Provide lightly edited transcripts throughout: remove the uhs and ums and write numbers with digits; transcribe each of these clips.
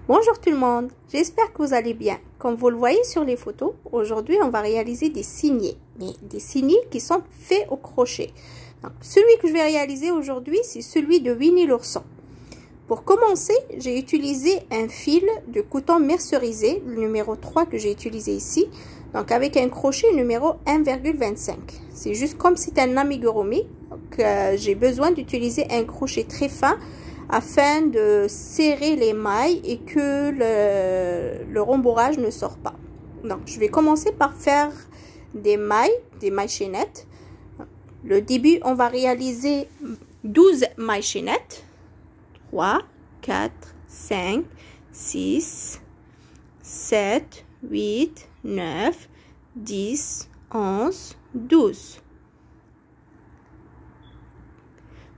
Bonjour tout le monde, j'espère que vous allez bien. Comme vous le voyez sur les photos, aujourd'hui on va réaliser des signets, mais des signets qui sont faits au crochet. Donc, celui que je vais réaliser aujourd'hui, c'est celui de Winnie l'ourson. Pour commencer, j'ai utilisé un fil de coton mercerisé, le numéro 3 que j'ai utilisé ici, donc avec un crochet numéro 1,25. C'est juste comme c'est un amigurumi, donc j'ai besoin d'utiliser un crochet très fin afin de serrer les mailles et que le rembourrage ne sort pas. Donc je vais commencer par faire des mailles chaînettes. Le début, on va réaliser 12 mailles chaînettes. 3, 4, 5, 6, 7, 8, 9, 10, 11, 12.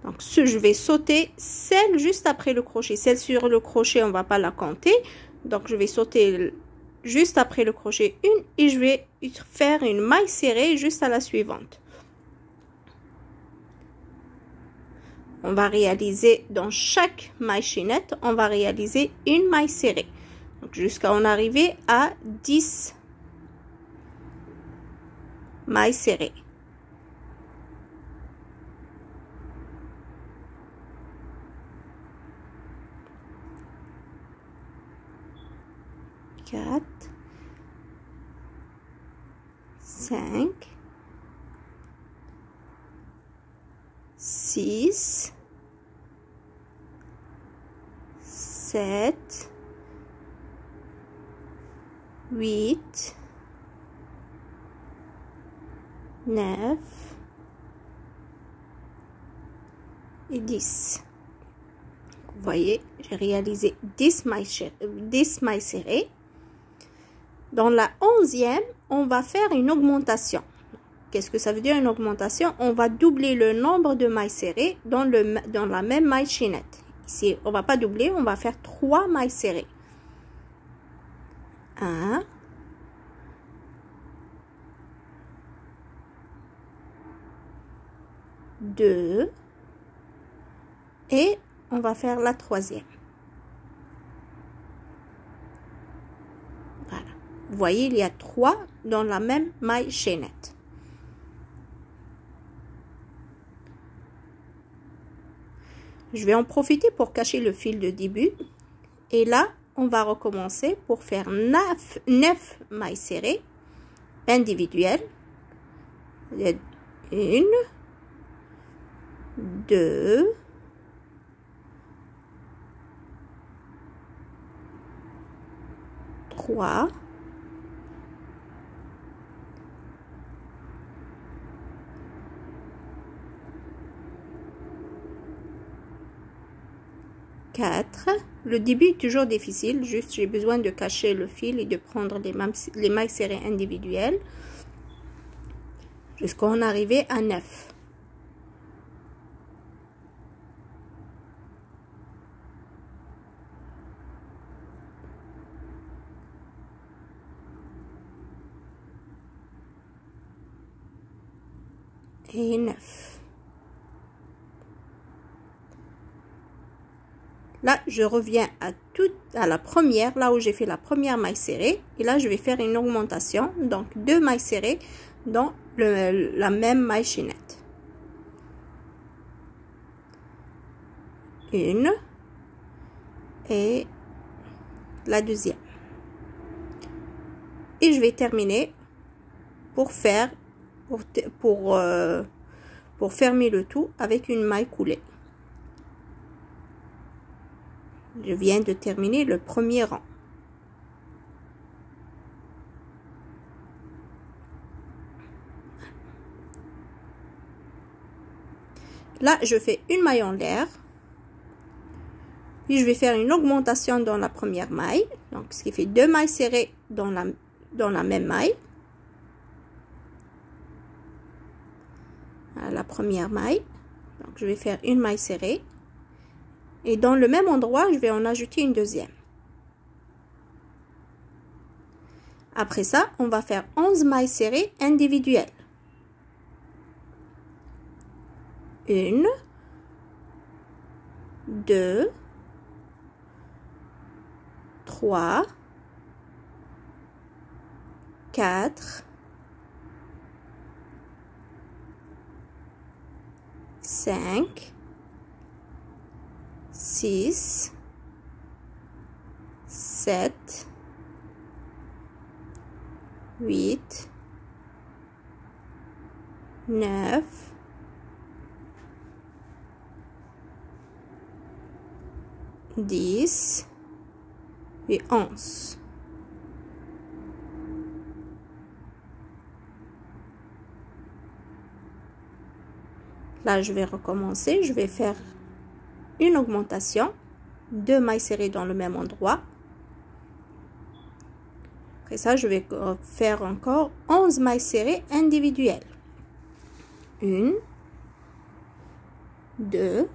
Donc, je vais sauter celle juste après le crochet. Celle sur le crochet, on ne va pas la compter. Donc, je vais sauter juste après le crochet une et je vais faire une maille serrée juste à la suivante. On va réaliser dans chaque maille chaînette, on va réaliser une maille serrée. Donc, jusqu'à en arriver à 10 mailles serrées. Quatre, 5, 6, 7, 8, 9 et 10. Vous voyez, j'ai réalisé 10 mailles serrées. Dans la 11e, on va faire une augmentation. Qu'est-ce que ça veut dire une augmentation? On va doubler le nombre de mailles serrées dans la même maille chaînette. Ici, on ne va pas doubler, on va faire 3 mailles serrées. 1, 2 et on va faire la 3e. Voilà. Vous voyez, il y a 3 dans la même maille chaînette. Je vais en profiter pour cacher le fil de début. Et là, on va recommencer pour faire 9 mailles serrées individuelles. 1, 2, 3, 4. Le début est toujours difficile, juste j'ai besoin de cacher le fil et de prendre les mailles serrées individuelles jusqu'à en arriver à 9. Et 9. Là, je reviens à la première, là où j'ai fait la première maille serrée. Et là, je vais faire une augmentation. Donc, 2 mailles serrées dans la même maille chaînette. 1 et la 2e. Et je vais terminer pour fermer le tout avec une maille coulée. Je viens de terminer le premier rang. Là, je fais une maille en l'air. Puis, je vais faire une augmentation dans la première maille. Donc, ce qui fait 2 mailles serrées dans la même maille. À la première maille. Donc, je vais faire une maille serrée. Et dans le même endroit, je vais en ajouter une deuxième. Après ça, on va faire 11 mailles serrées individuelles. 1, 2, 3, 4, 5, 6, 7, 8, 9, 10 et 11. Là, je vais recommencer. Je vais faire une augmentation, 2 mailles serrées dans le même endroit. Après ça, je vais faire encore 11 mailles serrées individuelles. 1, 2,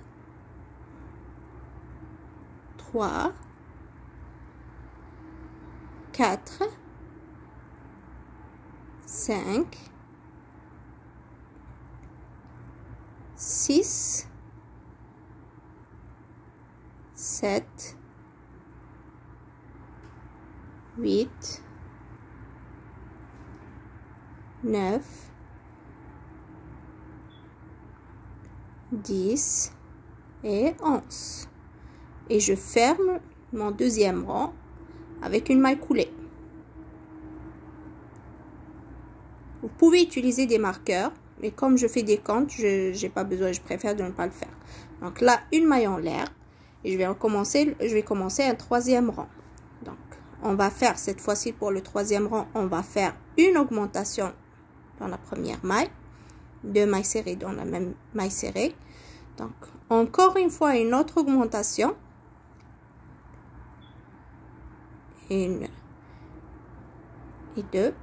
3, 4, 5, 6, 7, 8, 9, 10 et 11. Et je ferme mon deuxième rang avec une maille coulée. Vous pouvez utiliser des marqueurs, mais comme je fais des comptes, je n'ai pas besoin, je préfère de ne pas le faire. Donc là, une maille en l'air et je vais commencer un troisième rang. Donc, on va faire cette fois-ci pour le troisième rang, on va faire une augmentation dans la première maille, 2 mailles serrées dans la même maille serrée. Donc, encore une fois, une autre augmentation. 1 et 2.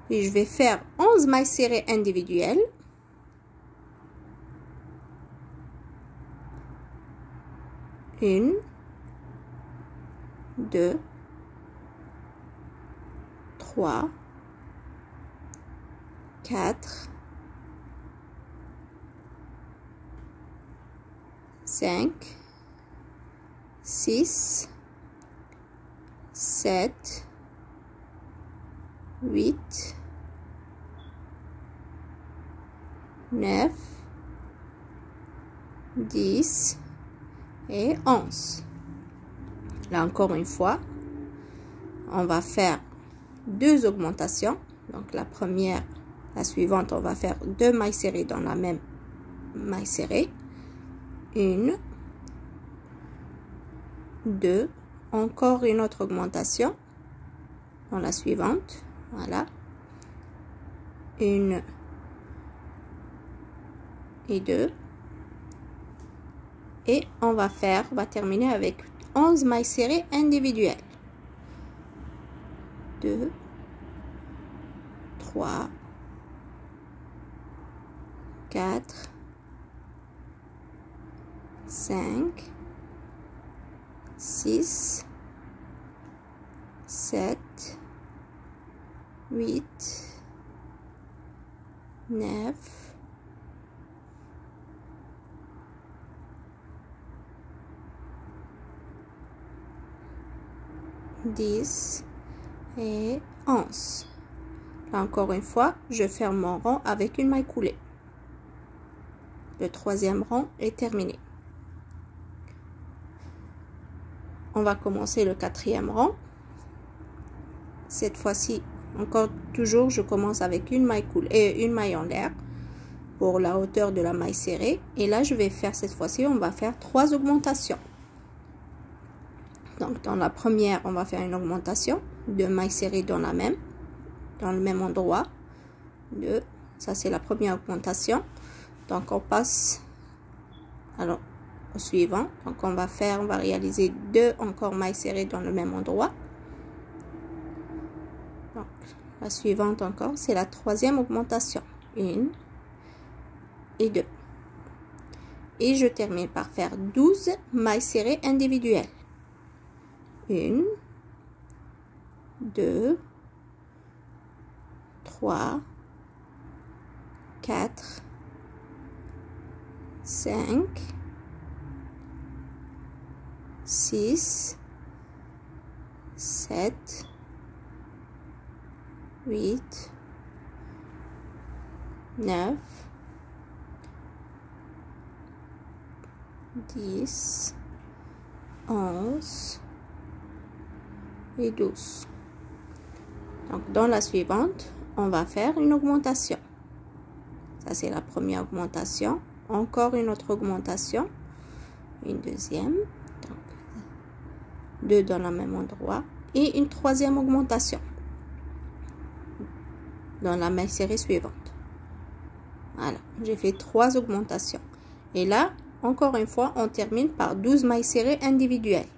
Puis je vais faire 11 mailles serrées individuelles. 1, 2, 3, 4, 5, 6, 7, 8, 9, 10 et 11. Là encore une fois, on va faire 2 augmentations. Donc la première, la suivante, on va faire 2 mailles serrées dans la même maille serrée. 1, 2, encore une autre augmentation dans la suivante. Voilà. 1 et 2. Et on va terminer avec 11 mailles serrées individuelles. 2, 3, 4, 5, 6, 7, 8, 9, 10 et 11. Là encore une fois, je ferme mon rang avec une maille coulée. Le troisième rang est terminé. On va commencer le quatrième rang. Cette fois-ci, encore toujours, je commence avec une maille coulée et une maille en l'air pour la hauteur de la maille serrée. Et là, je vais faire cette fois-ci, on va faire 3 augmentations. Donc, dans la première, on va faire une augmentation, 2 mailles serrées dans le même endroit. 2, ça c'est la première augmentation. Donc, on passe alors au suivant. Donc, on va réaliser 2 encore mailles serrées dans le même endroit. Donc, la suivante encore, c'est la troisième augmentation. 1 et 2. Et je termine par faire 12 mailles serrées individuelles. 1, 2, 3, 4, 5, 6, 7, 8, 9, 10, 11 et 12. Donc, dans la suivante, on va faire une augmentation. Ça, c'est la première augmentation. Encore une autre augmentation. Une deuxième. Donc, 2 dans le même endroit. Et une troisième augmentation. Dans la maille serrée suivante. Voilà. J'ai fait 3 augmentations. Et là, encore une fois, on termine par 12 mailles serrées individuelles.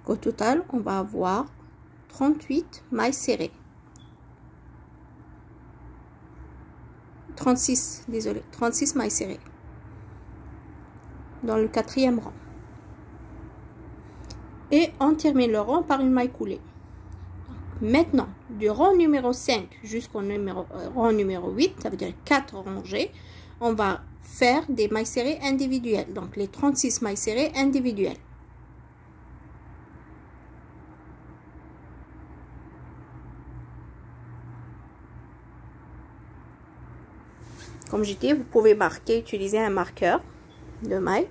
Au total, on va avoir 38 mailles serrées. 36, désolé, 36 mailles serrées. Dans le 4e rang. Et on termine le rang par une maille coulée. Maintenant, du rang numéro 5 jusqu'au rang numéro 8, ça veut dire 4 rangées, on va faire des mailles serrées individuelles. Donc, les 36 mailles serrées individuelles. Comme j'ai dit, vous pouvez marquer, utiliser un marqueur de mailles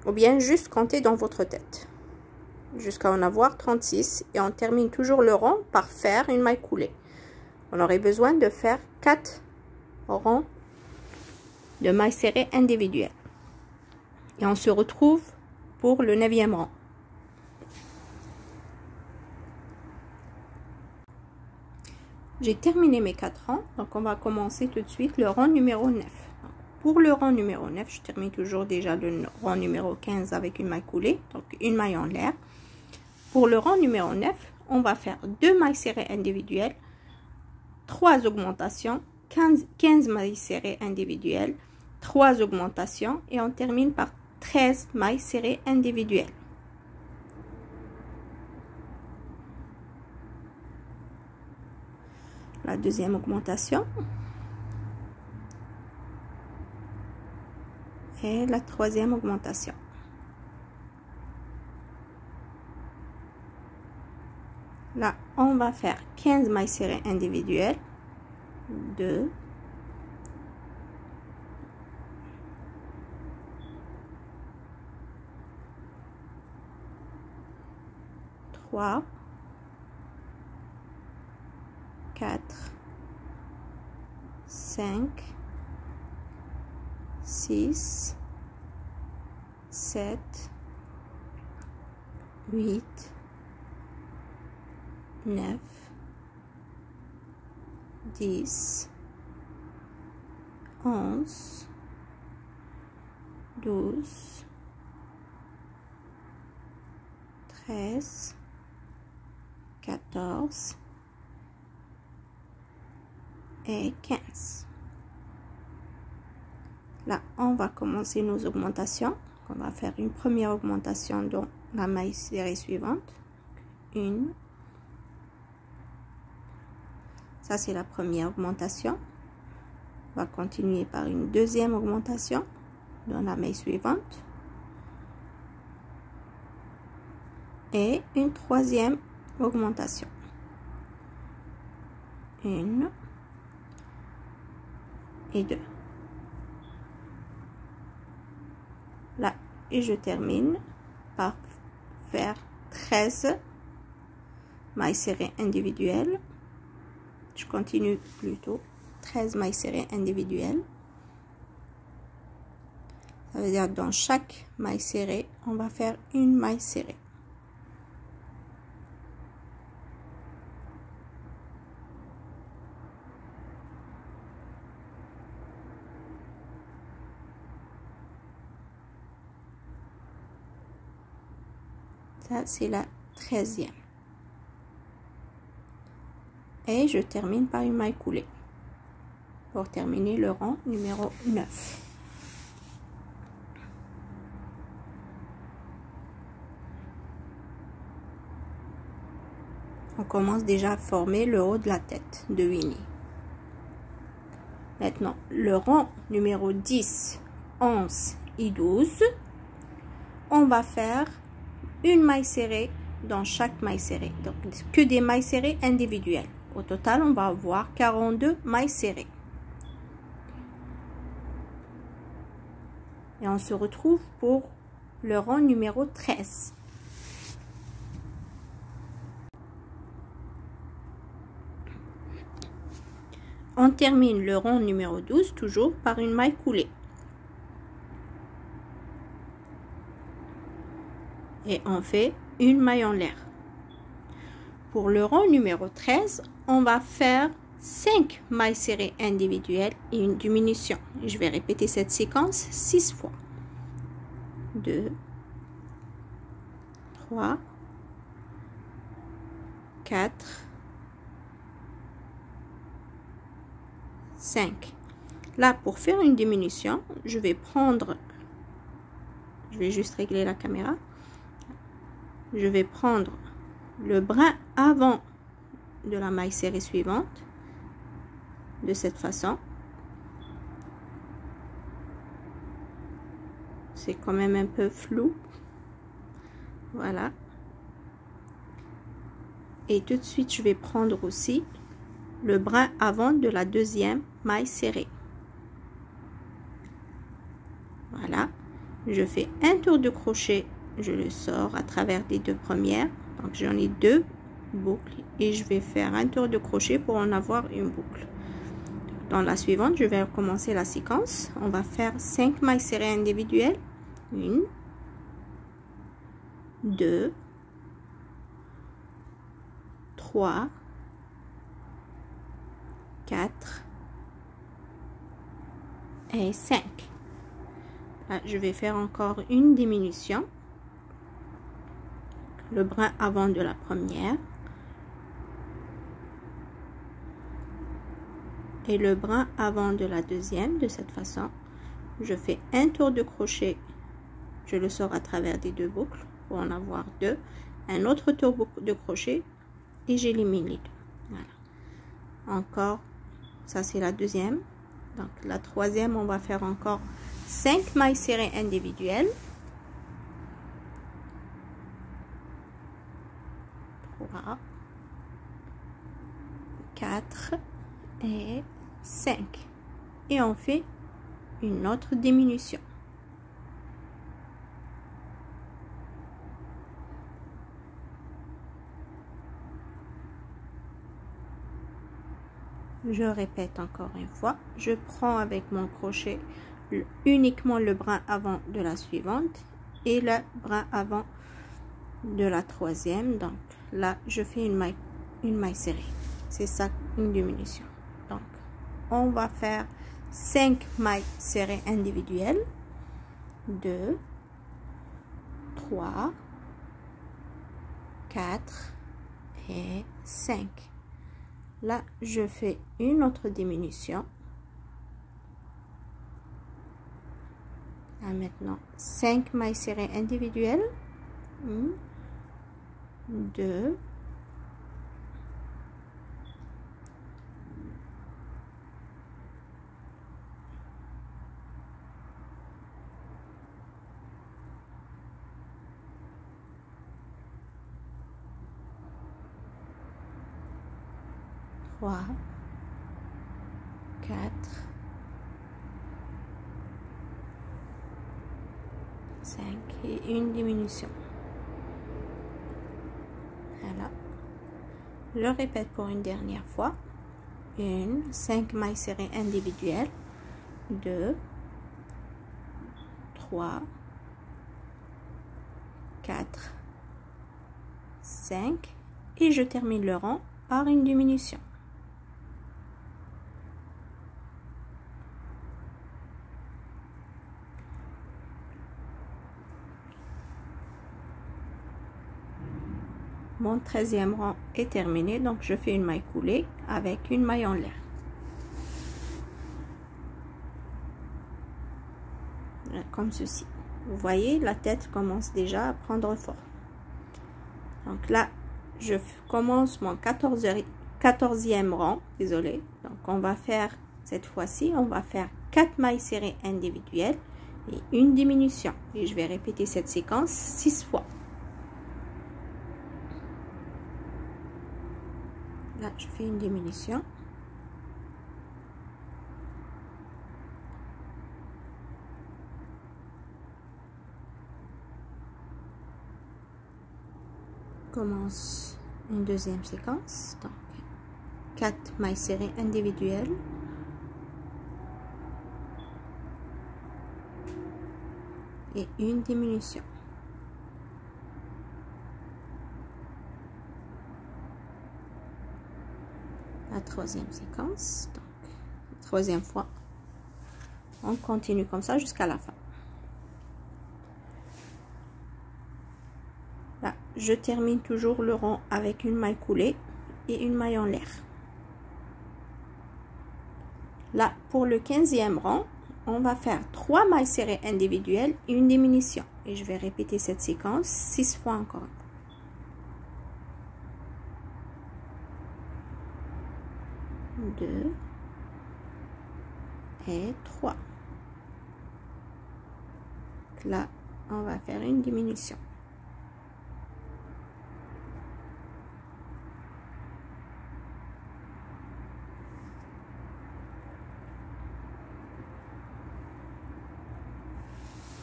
ou bien juste compter dans votre tête jusqu'à en avoir 36 et on termine toujours le rang par faire une maille coulée. On aurait besoin de faire 4 rangs de mailles serrées individuelles et on se retrouve pour le 9e rang. J'ai terminé mes 4 rangs, donc on va commencer tout de suite le rang numéro 9. Donc, pour le rang numéro 9, je termine toujours déjà le rang numéro 15 avec une maille coulée, donc une maille en l'air. Pour le rang numéro 9, on va faire 2 mailles serrées individuelles, 3 augmentations, 15 mailles serrées individuelles, 3 augmentations et on termine par 13 mailles serrées individuelles. La deuxième augmentation et la troisième augmentation. Là, on va faire 15 mailles serrées individuelles. 2, 3, 4, 5, 6, 7, 8, 9, 10, 11, 12, 13, 14 et 15. Là, on va commencer nos augmentations. On va faire une première augmentation dans la maille serrée suivante. Une. Ça, c'est la première augmentation. On va continuer par une deuxième augmentation dans la maille suivante. Et une troisième augmentation. Une. Et 2. Là, et je termine par faire 13 mailles serrées individuelles. Je continue plutôt 13 mailles serrées individuelles. Ça veut dire que dans chaque maille serrée, on va faire une maille serrée. Ça, c'est la 13e. et je termine par une maille coulée pour terminer le rang numéro 9. On commence déjà à former le haut de la tête de Winnie. Maintenant, le rang numéro 10, 11 et 12, on va faire une maille serrée dans chaque maille serrée. Donc, que des mailles serrées individuelles. Au total, on va avoir 42 mailles serrées. Et on se retrouve pour le rang numéro 13. On termine le rang numéro 12 toujours par une maille coulée. Et on fait une maille en l'air. Pour le rang numéro 13, on va faire 5 mailles serrées individuelles et une diminution. Je vais répéter cette séquence 6 fois. 2, 3, 4, 5. Là, pour faire une diminution, je vais juste régler la caméra. Je vais prendre le brin avant de la maille serrée suivante, de cette façon. C'est quand même un peu flou. Voilà. Et tout de suite, je vais prendre aussi le brin avant de la deuxième maille serrée. Voilà. Je fais un tour de crochet, je le sors à travers les deux premières. Donc j'en ai deux boucles et je vais faire un tour de crochet pour en avoir une boucle. Dans la suivante, je vais recommencer la séquence. On va faire 5 mailles serrées individuelles. 1, 2, 3, 4 et 5. Là, je vais faire encore une diminution. Le brin avant de la première. Et le brin avant de la deuxième, de cette façon. Je fais un tour de crochet. Je le sors à travers des deux boucles pour en avoir deux. Un autre tour de crochet et j'élimine les deux. Voilà. Encore. Ça, c'est la deuxième. Donc, la troisième, on va faire encore 5 mailles serrées individuelles. 3, 4 et 5. Et on fait une autre diminution. Je répète encore une fois, je prends avec mon crochet uniquement le brin avant de la suivante et le brin avant de la troisième. Donc là, je fais une maille serrée. C'est ça, une diminution. Donc, on va faire 5 mailles serrées individuelles. 2, 3, 4 et 5. Là, je fais une autre diminution. Là, maintenant, 5 mailles serrées individuelles. 1, 2, 3, 4, 5 et une diminution. Voilà. Je le répète pour une dernière fois. 5 mailles serrées individuelles. 2, 3, 4, 5 et je termine le rang par une diminution. mon 13e rang est terminé, donc je fais une maille coulée avec une maille en l'air. Comme ceci. Vous voyez, la tête commence déjà à prendre forme. Donc là, je commence mon 14e rang, désolé. Donc on va faire, cette fois-ci, on va faire 4 mailles serrées individuelles et une diminution. Et je vais répéter cette séquence 6 fois. Là, je fais une diminution. Commence une deuxième séquence, donc 4 mailles serrées individuelles et une diminution. La troisième séquence, donc troisième fois, on continue comme ça jusqu'à la fin. Là, je termine toujours le rang avec une maille coulée et une maille en l'air. Là, pour le 15e rang, on va faire 3 mailles serrées individuelles et une diminution. Et je vais répéter cette séquence 6 fois encore. Deux et 3. Là, on va faire une diminution.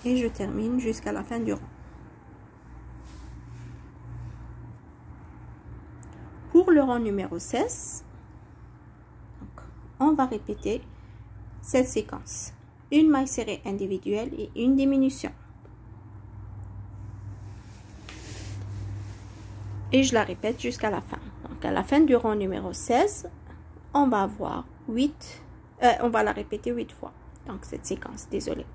Et je termine jusqu'à la fin du rang. Pour le rang numéro 16, donc, on va répéter cette séquence. Une maille serrée individuelle et une diminution. Et je la répète jusqu'à la fin. Donc à la fin du rang numéro 16, on va avoir 8, on va la répéter 8 fois. Donc cette séquence, désolé.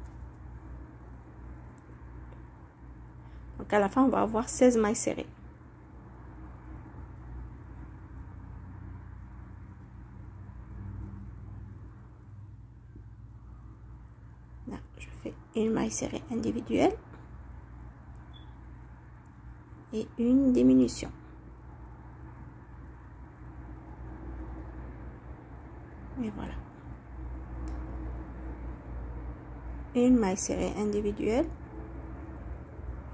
Donc à la fin, on va avoir 16 mailles serrées. Là, je fais une maille serrée individuelle et une diminution. Et voilà. Une maille serrée individuelle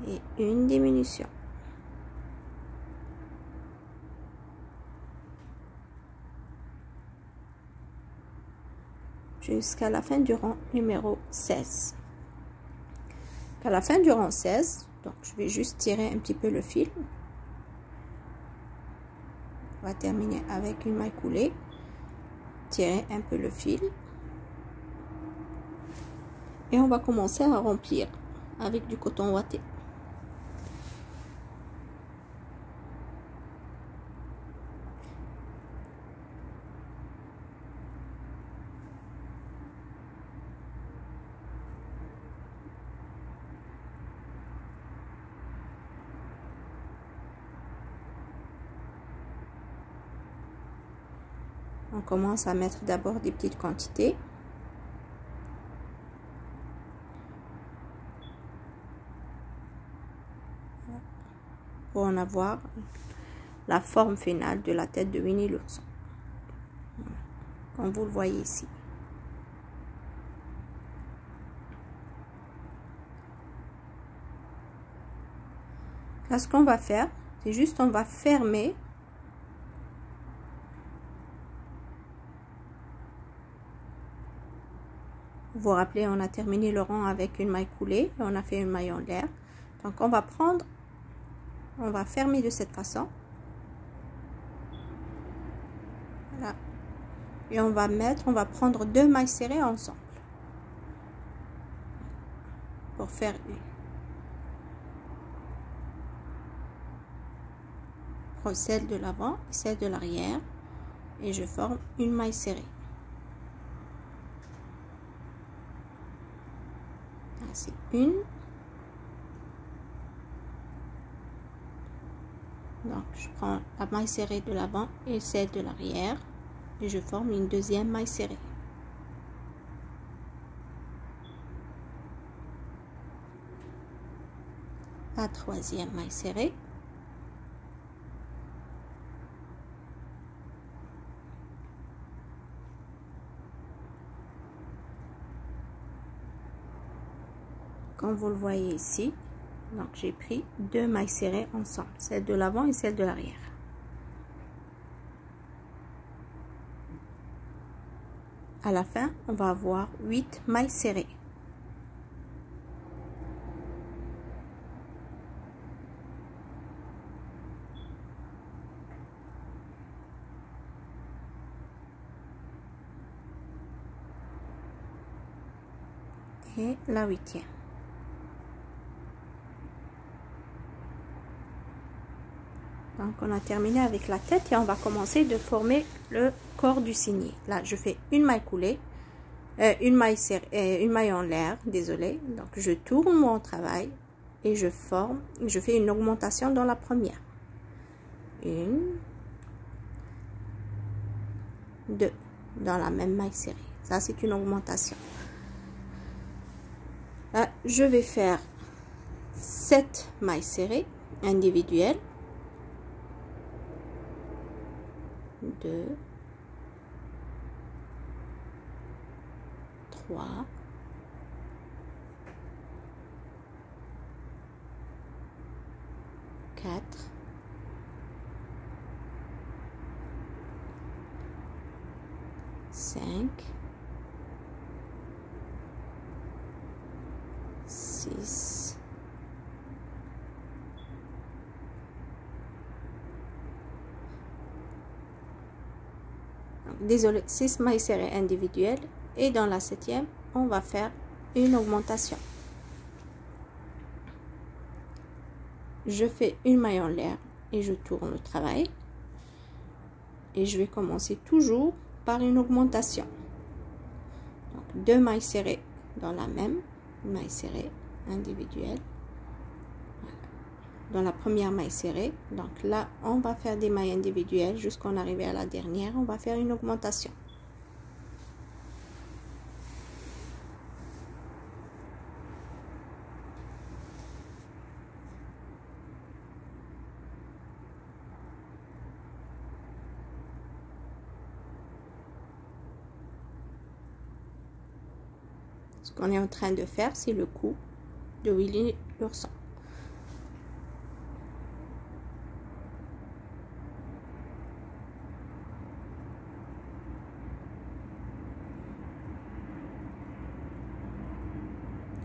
et une diminution. Jusqu'à la fin du rang numéro 16. À la fin du rang 16, donc je vais juste tirer un petit peu le fil. On va terminer avec une maille coulée. Tirer un peu le fil. Et on va commencer à remplir avec du coton ouaté. On commence à mettre d'abord des petites quantités. Pour en avoir la forme finale de la tête de Winnie l'ourson. Comme vous le voyez ici. Là, ce qu'on va faire, c'est juste on va fermer. Vous vous rappelez, on a terminé le rang avec une maille coulée et on a fait une maille en l'air. Donc on va prendre, on va fermer de cette façon. Voilà. Et on va prendre 2 mailles serrées ensemble. Pour faire celle de l'avant et celle de l'arrière. Et je forme une maille serrée. C'est une, Donc je prends la maille serrée de l'avant et celle de l'arrière et je forme une deuxième maille serrée. La troisième maille serrée. Comme vous le voyez ici, donc j'ai pris deux mailles serrées ensemble, celle de l'avant et celle de l'arrière. À la fin, on va avoir 8 mailles serrées. Et la 8e. Donc on a terminé avec la tête et on va commencer de former le corps du cygnet. Là je fais une maille coulée, une maille en l'air, désolé. Donc je tourne mon travail et je forme, je fais une augmentation dans la première. 1, 2 dans la même maille serrée. Ça c'est une augmentation. Là, je vais faire 7 mailles serrées individuelles. 2, 3, 4, 5, 6, 6 mailles serrées individuelles et dans la 7e on va faire une augmentation. Je fais une maille en l'air et je tourne le travail et je vais commencer toujours par une augmentation. Donc 2 mailles serrées dans la même maille serrée individuelle. Dans la première maille serrée, donc là on va faire des mailles individuelles jusqu'en arriver à la dernière, on va faire une augmentation. Ce qu'on est en train de faire, c'est le coup de Willy l'ourson.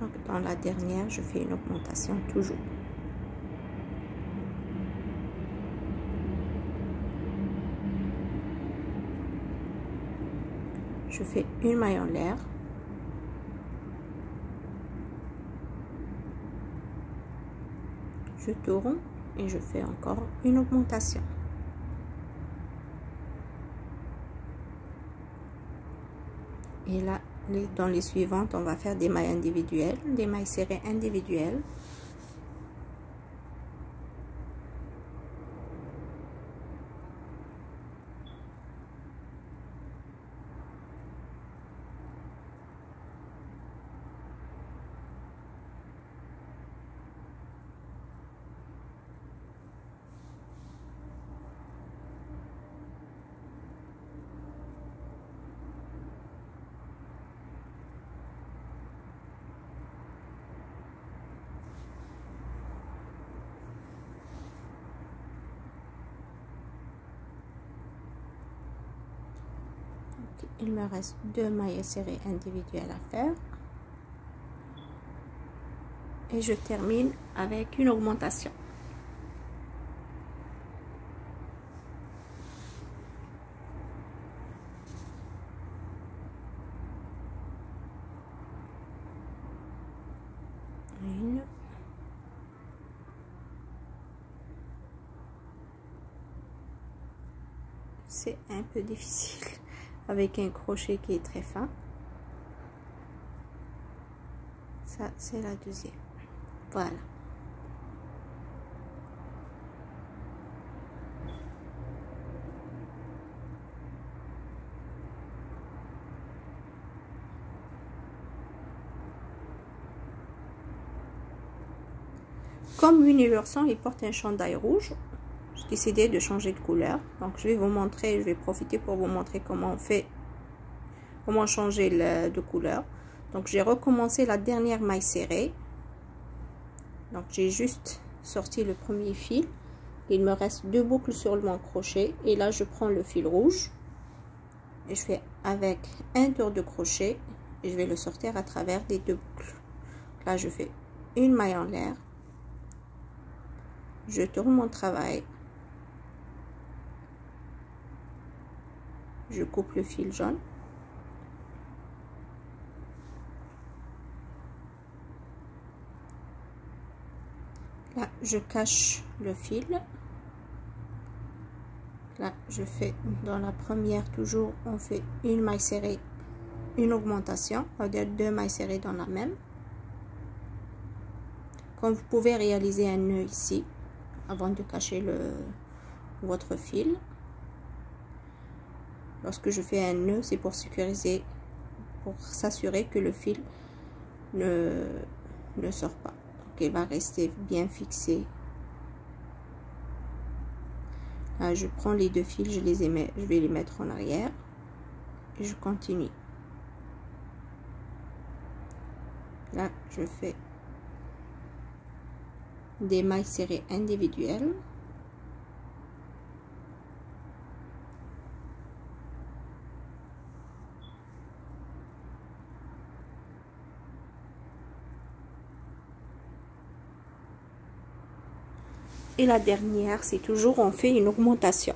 Donc dans la dernière, je fais une augmentation toujours. Je fais une maille en l'air. Je tourne et je fais encore une augmentation. Et là, dans les suivantes, on va faire des mailles individuelles, des mailles serrées individuelles. Il me reste 2 mailles serrées individuelles à faire. Et je termine avec une augmentation. Une. C'est un peu difficile avec un crochet qui est très fin. Ça, c'est la 2e. Voilà. comme Winnie l'ourson, il porte un chandail rouge, j'ai décidé de changer de couleur. Donc je vais vous montrer, je vais profiter pour vous montrer comment on fait, comment changer de couleur. Donc j'ai recommencé la dernière maille serrée. Donc j'ai juste sorti le premier fil. Il me reste 2 boucles sur mon crochet et là je prends le fil rouge et je fais avec un tour de crochet et je vais le sortir à travers les 2 boucles. Là je fais une maille en l'air, je tourne mon travail, je coupe le fil jaune, là je cache le fil. Là je fais dans la première, toujours on fait une maille serrée, une augmentation, c'est-à-dire 2 mailles serrées dans la même. Comme vous pouvez réaliser un nœud ici avant de cacher votre fil. Lorsque je fais un nœud, c'est pour sécuriser, pour s'assurer que le fil ne sort pas, donc il va rester bien fixé. Là, je prends les 2 fils, je vais les mettre en arrière et je continue. Là je fais des mailles serrées individuelles, et la dernière, c'est toujours on fait une augmentation.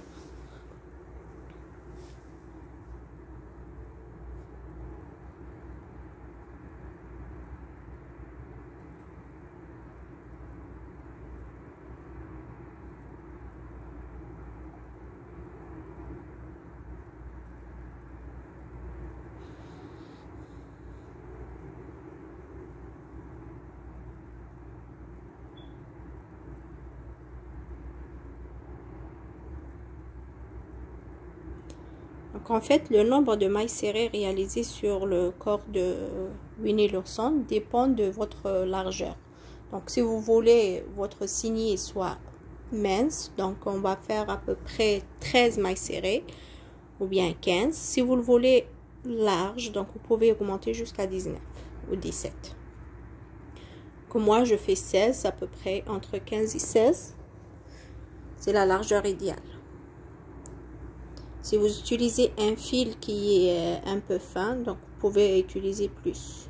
Donc en fait, le nombre de mailles serrées réalisées sur le corps de Winnie l'ourson dépend de votre largeur. Donc si vous voulez votre signet soit mince, donc on va faire à peu près 13 mailles serrées ou bien 15. Si vous le voulez large, donc vous pouvez augmenter jusqu'à 19 ou 17. Comme moi je fais 16, à peu près entre 15 et 16. C'est la largeur idéale. Si vous utilisez un fil qui est un peu fin, donc vous pouvez utiliser plus.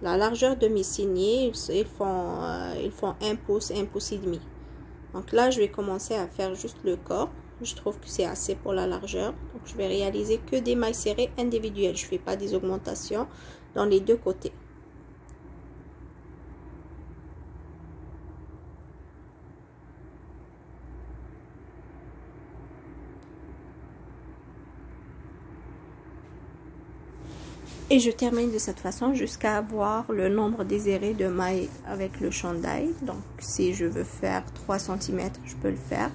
La largeur de mes signets, ils font 1 pouce, 1 pouce et demi. Donc là, je vais commencer à faire juste le corps. Je trouve que c'est assez pour la largeur. Donc je vais réaliser que des mailles serrées individuelles. Je ne fais pas des augmentations dans les 2 côtés. Et je termine de cette façon jusqu'à avoir le nombre désiré de mailles avec le chandail. Donc si je veux faire 3 cm, je peux le faire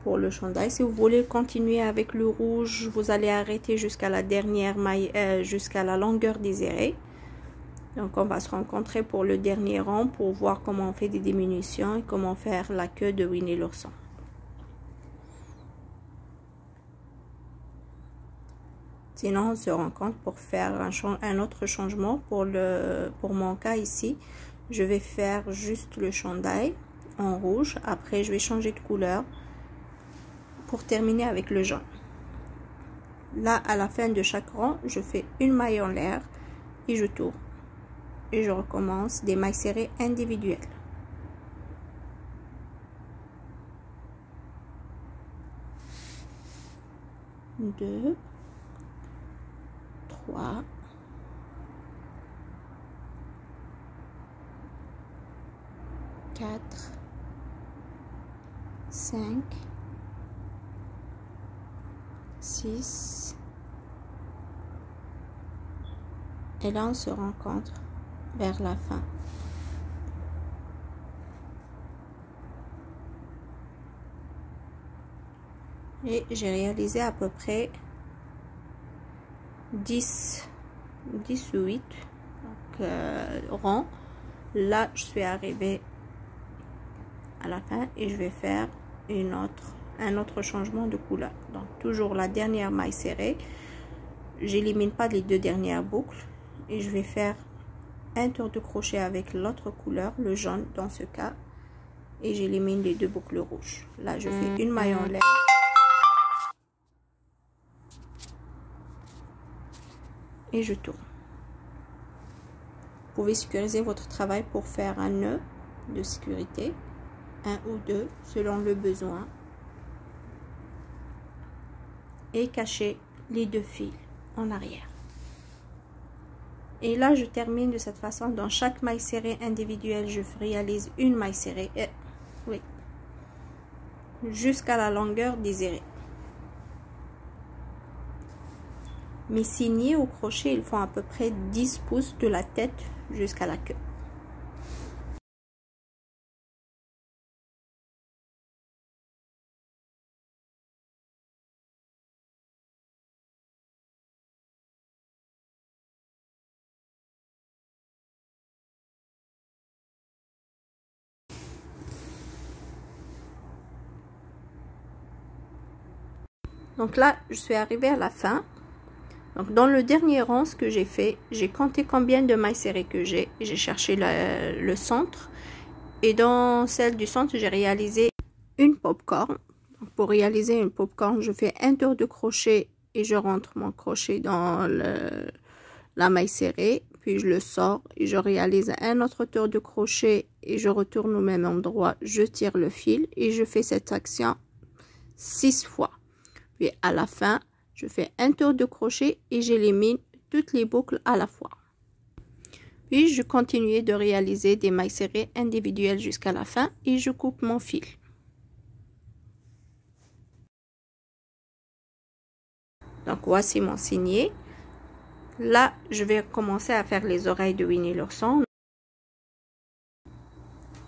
pour le chandail. Si vous voulez continuer avec le rouge, vous allez arrêter jusqu'à la dernière maille, jusqu'à la longueur désirée. Donc on va se rencontrer pour le dernier rang pour voir comment on fait des diminutions et comment faire la queue de Winnie l'ourson. Sinon, on se rencontre pour faire un autre changement. Pour mon cas ici, je vais faire juste le chandail en rouge. Après, je vais changer de couleur pour terminer avec le jaune. Là, à la fin de chaque rang, je fais une maille en l'air et je tourne. Et je recommence des mailles serrées individuelles. 2, 3, 4, 5, 6, et là on se rencontre vers la fin. Et j'ai réalisé à peu près 10 ou 8 rangs Là, je suis arrivée à la fin et je vais faire un autre changement de couleur. Donc toujours la dernière maille serrée, j'élimine pas les deux dernières boucles et je vais faire un tour de crochet avec l'autre couleur, le jaune dans ce cas, et j'élimine les deux boucles rouges. Là, je fais une maille en l'air et je tourne. Vous pouvez sécuriser votre travail pour faire un nœud de sécurité, un ou deux selon le besoin, et cacher les deux fils en arrière. Et là, je termine de cette façon. Dans chaque maille serrée individuelle, je réalise une maille serrée, oui, jusqu'à la longueur désirée. Mes signés au crochet, ils font à peu près 10 pouces de la tête jusqu'à la queue. Donc là, je suis arrivée à la fin. Donc dans le dernier rang, ce que j'ai fait, j'ai compté combien de mailles serrées que j'ai. J'ai cherché le centre. Et dans celle du centre, j'ai réalisé une popcorn. Donc pour réaliser une popcorn, je fais un tour de crochet et je rentre mon crochet dans la maille serrée. Puis je le sors et je réalise un autre tour de crochet et je retourne au même endroit. Je tire le fil et je fais cette action 6 fois. Puis à la fin, je fais un tour de crochet et j'élimine toutes les boucles à la fois. Puis je continue de réaliser des mailles serrées individuelles jusqu'à la fin et je coupe mon fil. Donc voici mon signet. Là, je vais commencer à faire les oreilles de Winnie l'ourson.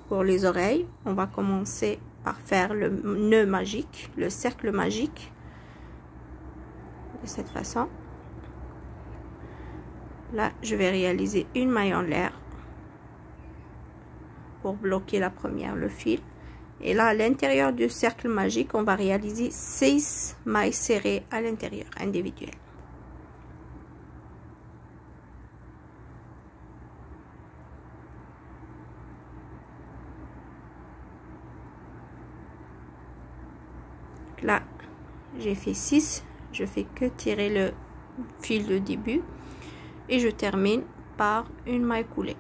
Pour les oreilles, on va commencer par faire le nœud magique, le cercle magique. De cette façon. Là, je vais réaliser une maille en l'air pour bloquer la première, le fil. Et là, à l'intérieur du cercle magique, on va réaliser 6 mailles serrées à l'intérieur, individuelles. Là, j'ai fait 6. Je fais que tirer le fil de début et je termine par une maille coulée.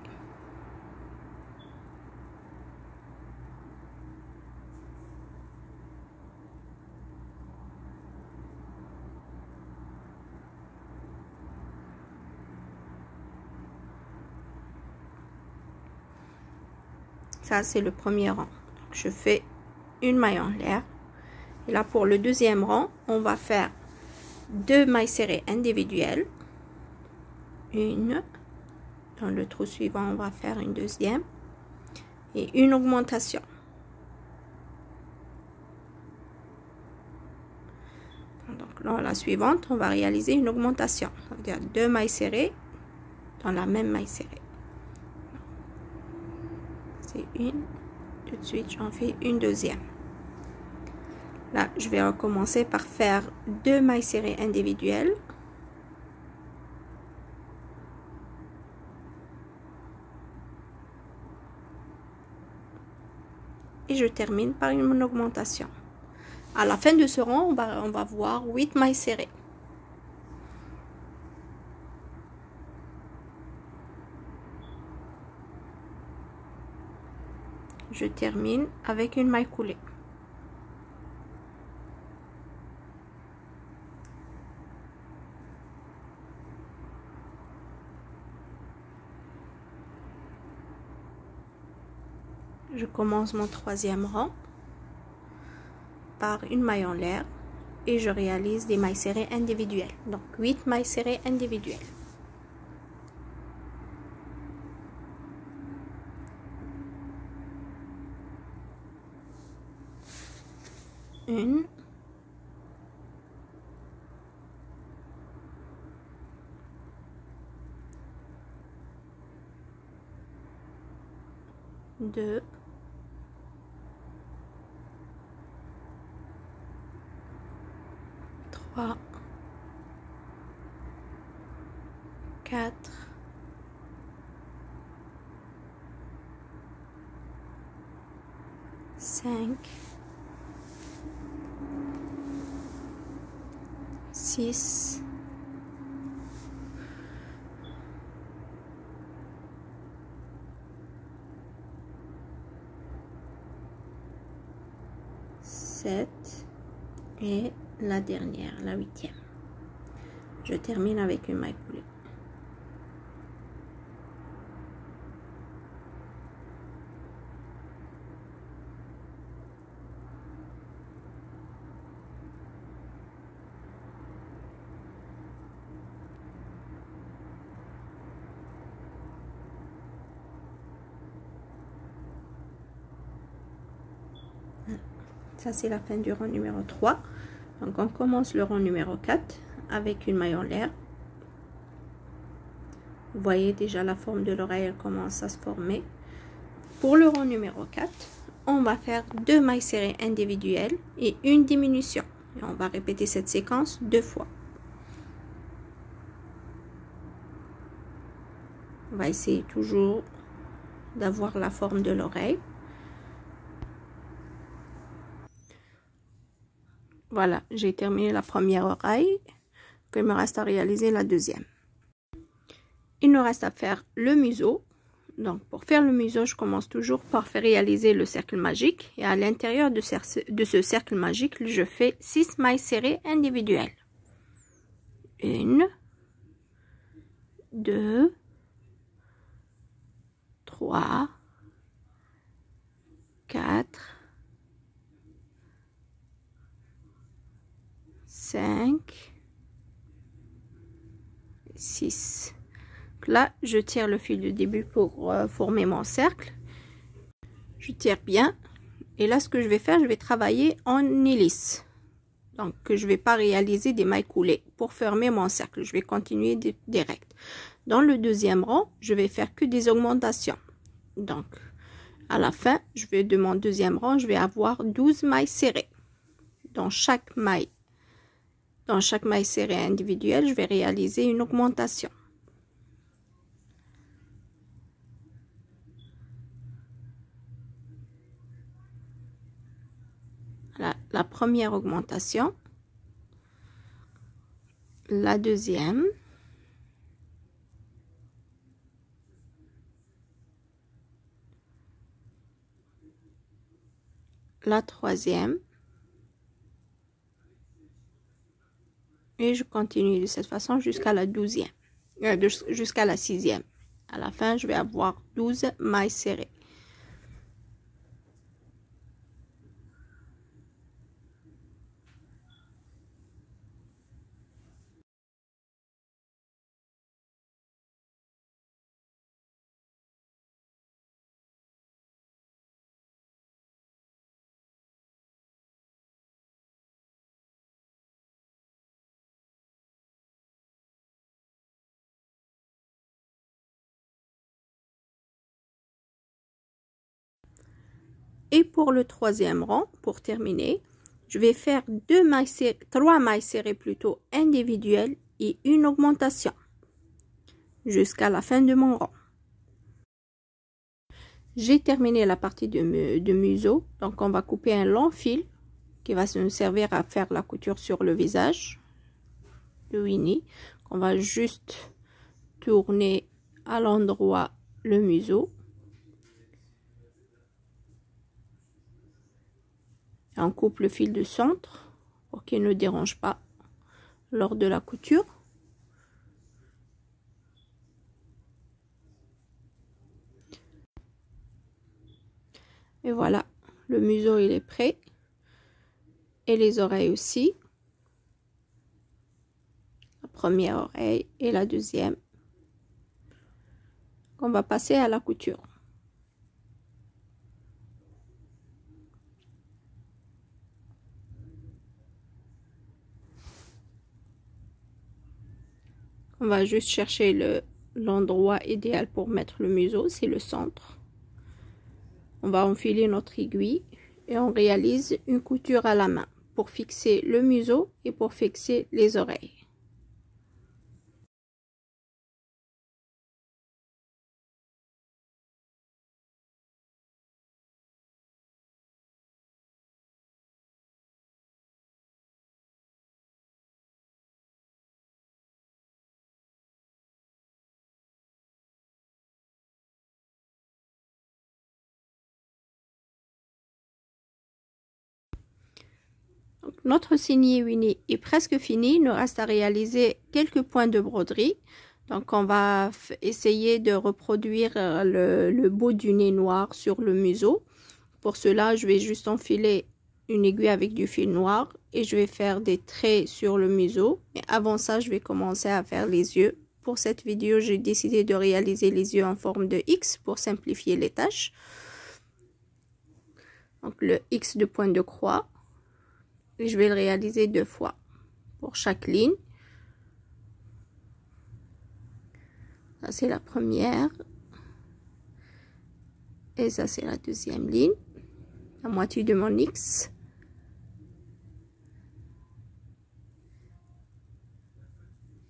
Ça, c'est le premier rang. Donc, je fais une maille en l'air. Et là, pour le deuxième rang, on va faire 2 mailles serrées individuelles. Une. Dans le trou suivant, on va faire une deuxième. Et une augmentation. Donc, dans la suivante, on va réaliser une augmentation. Ça veut dire 2 mailles serrées dans la même maille serrée. C'est une. Tout de suite, j'en fais une deuxième. Là, je vais recommencer par faire 2 mailles serrées individuelles. Et je termine par une augmentation. À la fin de ce rang, on va voir 8 mailles serrées. Je termine avec une maille coulée. Je commence mon troisième rang par une maille en l'air et je réalise des mailles serrées individuelles. Donc 8 mailles serrées individuelles. Une. 2, 3, 4, 5, 6, 7 et la dernière, la 8e. Je termine avec une maille coulée. Ça, c'est la fin du rang numéro 3. Donc, on commence le rang numéro 4 avec une maille en l'air. Vous voyez déjà la forme de l'oreille, elle commence à se former. Pour le rang numéro 4, on va faire 2 mailles serrées individuelles et une diminution. Et on va répéter cette séquence 2 fois. On va essayer toujours d'avoir la forme de l'oreille. Voilà, j'ai terminé la première oreille. Il me reste à réaliser la deuxième. Il nous reste à faire le museau. Donc, pour faire le museau, je commence toujours par faire réaliser le cercle magique. Et à l'intérieur de ce cercle magique, je fais 6 mailles serrées individuelles. 1, 2, 3, 4, 5, 6. Là, je tire le fil du début pour former mon cercle. Je tire bien. Et là, ce que je vais faire, je vais travailler en hélice. Donc, je ne vais pas réaliser des mailles coulées pour fermer mon cercle. Je vais continuer direct. Dans le deuxième rang, je vais faire que des augmentations. Donc, à la fin, de mon deuxième rang, je vais avoir 12 mailles serrées. Dans chaque maille serrée individuelle, je vais réaliser une augmentation. La première augmentation, la deuxième, la troisième, et je continue de cette façon jusqu'à la 12e, jusqu'à la 6e. À la fin, je vais avoir 12 mailles serrées. Et pour le troisième rang, pour terminer, je vais faire 3 mailles serrées plutôt individuelles et une augmentation jusqu'à la fin de mon rang. J'ai terminé la partie de museau, donc on va couper un long fil qui va nous servir à faire la couture sur le visage de Winnie. On va juste tourner à l'endroit le museau. Et on coupe le fil de centre pour qu'il ne dérange pas lors de la couture. Et voilà, le museau il est prêt. Et les oreilles aussi. La première oreille et la deuxième. On va passer à la couture. On va juste chercher l'endroit idéal pour mettre le museau, c'est le centre. On va enfiler notre aiguille et on réalise une couture à la main pour fixer le museau et pour fixer les oreilles. Donc, notre signet uni est presque fini. Il nous reste à réaliser quelques points de broderie. Donc on va essayer de reproduire le bout du nez noir sur le museau. Pour cela, je vais juste enfiler une aiguille avec du fil noir et je vais faire des traits sur le museau. Et avant ça, je vais commencer à faire les yeux. Pour cette vidéo, j'ai décidé de réaliser les yeux en forme de X pour simplifier les tâches. Donc le X de pointe de croix. Et je vais le réaliser 2 fois pour chaque ligne. Ça c'est la première. Et ça c'est la deuxième ligne. La moitié de mon X.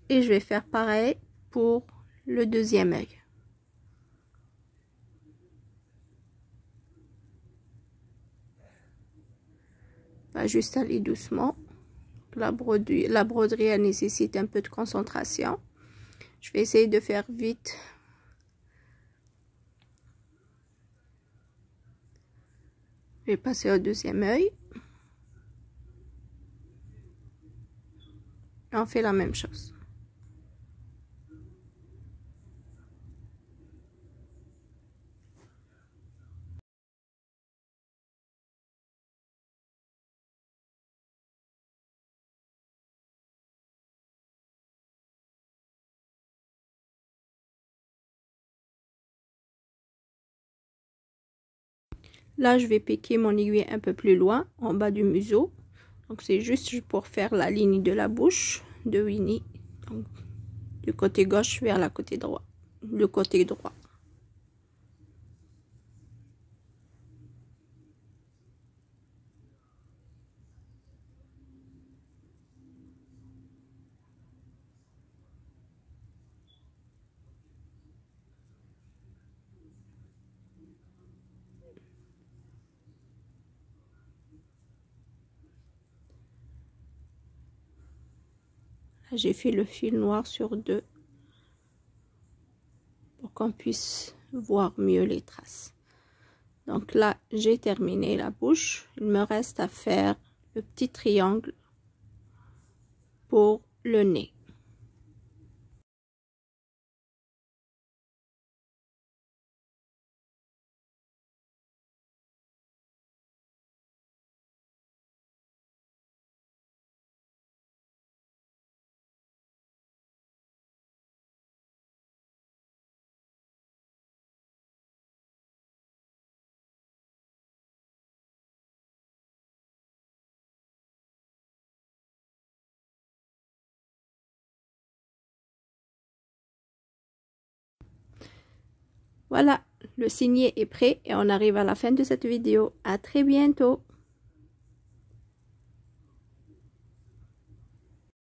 Et je vais faire pareil pour le deuxième œil. On va juste aller doucement. La broderie elle nécessite un peu de concentration. Je vais essayer de faire vite. Je vais passer au deuxième œil. On fait la même chose. Là, je vais piquer mon aiguille un peu plus loin, en bas du museau. Donc, c'est juste pour faire la ligne de la bouche de Winnie. Donc, du côté gauche vers le côté droit. J'ai fait le fil noir sur 2 pour qu'on puisse voir mieux les traces. Donc là, j'ai terminé la bouche. Il me reste à faire le petit triangle pour le nez. Voilà, le signet est prêt et on arrive à la fin de cette vidéo. À très bientôt.